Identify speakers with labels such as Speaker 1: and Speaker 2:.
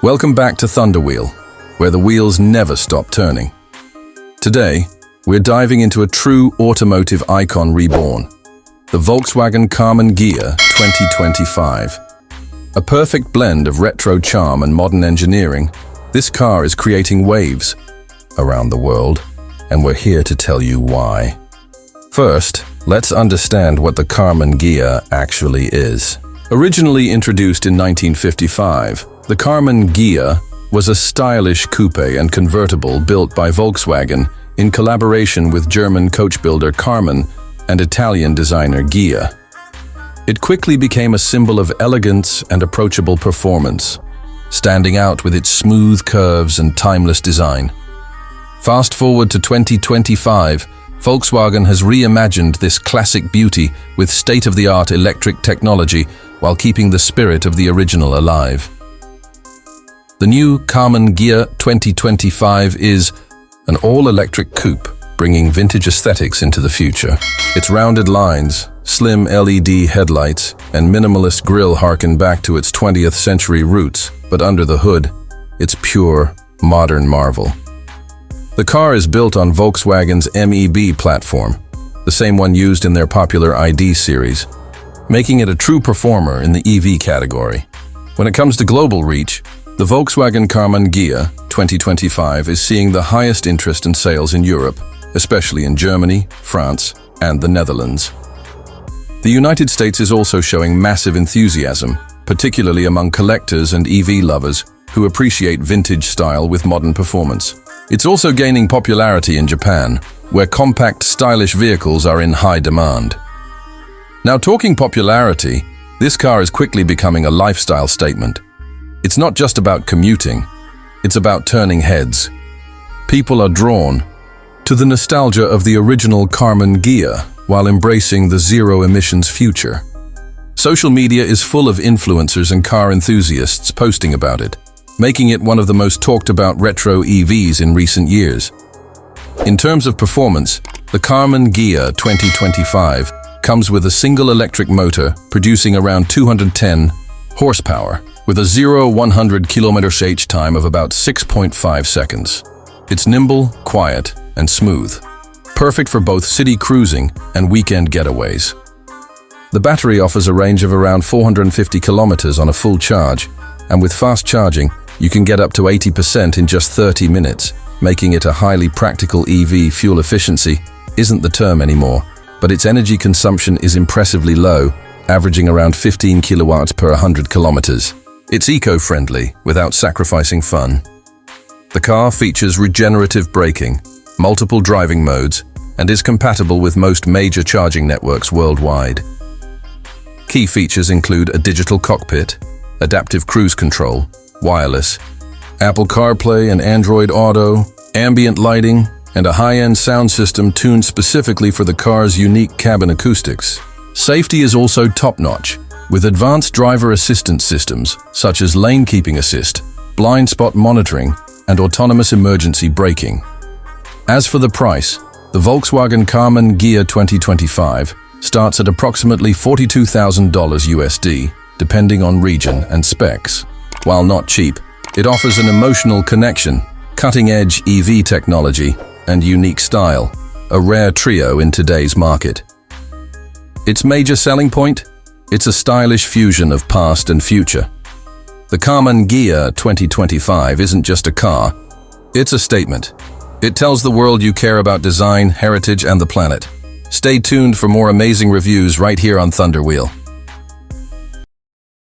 Speaker 1: Welcome back to Thunderwheel, where the wheels never stop turning. Today, we're diving into a true automotive icon reborn, the Volkswagen Karmann Ghia 2025. A perfect blend of retro charm and modern engineering, this car is creating waves around the world, and we're here to tell you why. First, let's understand what the Karmann Ghia actually is. Originally introduced in 1955, the Karmann Ghia was a stylish coupe and convertible built by Volkswagen in collaboration with German coach builder Karmann and Italian designer Ghia. It quickly became a symbol of elegance and approachable performance, standing out with its smooth curves and timeless design. Fast forward to 2025, Volkswagen has reimagined this classic beauty with state-of-the-art electric technology while keeping the spirit of the original alive. The new Karmann Ghia 2025 is an all-electric coupe, bringing vintage aesthetics into the future. Its rounded lines, slim LED headlights, and minimalist grille harken back to its 20th century roots, but under the hood, it's pure, modern marvel. The car is built on Volkswagen's MEB platform, the same one used in their popular ID series, making it a true performer in the EV category. When it comes to global reach, the Volkswagen Karmann Ghia 2025 is seeing the highest interest in sales in Europe, especially in Germany, France, and the Netherlands. The United States is also showing massive enthusiasm, particularly among collectors and EV lovers who appreciate vintage style with modern performance. It's also gaining popularity in Japan, where compact, stylish vehicles are in high demand. Now, talking popularity, this car is quickly becoming a lifestyle statement. It's not just about commuting, it's about turning heads. People are drawn to the nostalgia of the original Karmann Ghia while embracing the zero-emissions future. Social media is full of influencers and car enthusiasts posting about it, making it one of the most talked about retro EVs in recent years. In terms of performance, the Karmann Ghia 2025 comes with a single electric motor producing around 210 horsepower, with a 0-100 km/h time of about 6.5 seconds. It's nimble, quiet, and smooth, perfect for both city cruising and weekend getaways. The battery offers a range of around 450 kilometers on a full charge, and with fast charging, you can get up to 80% in just 30 minutes, making it a highly practical EV. Fuel efficiency isn't the term anymore, but its energy consumption is impressively low, averaging around 15 kilowatts per 100 kilometers. It's eco-friendly without sacrificing fun. The car features regenerative braking, multiple driving modes, and is compatible with most major charging networks worldwide. Key features include a digital cockpit, adaptive cruise control, wireless, Apple CarPlay and Android Auto, ambient lighting, and a high-end sound system tuned specifically for the car's unique cabin acoustics. Safety is also top-notch, with advanced driver assistance systems such as lane keeping assist, blind spot monitoring, and autonomous emergency braking. As for the price, the Volkswagen Karmann Ghia 2025 starts at approximately $42,000 USD, depending on region and specs. While not cheap, it offers an emotional connection, cutting-edge EV technology, and unique style, a rare trio in today's market. Its major selling point? It's a stylish fusion of past and future. The Karmann Ghia 2025 isn't just a car, it's a statement. It tells the world you care about design, heritage, and the planet. Stay tuned for more amazing reviews right here on Thunderwheel.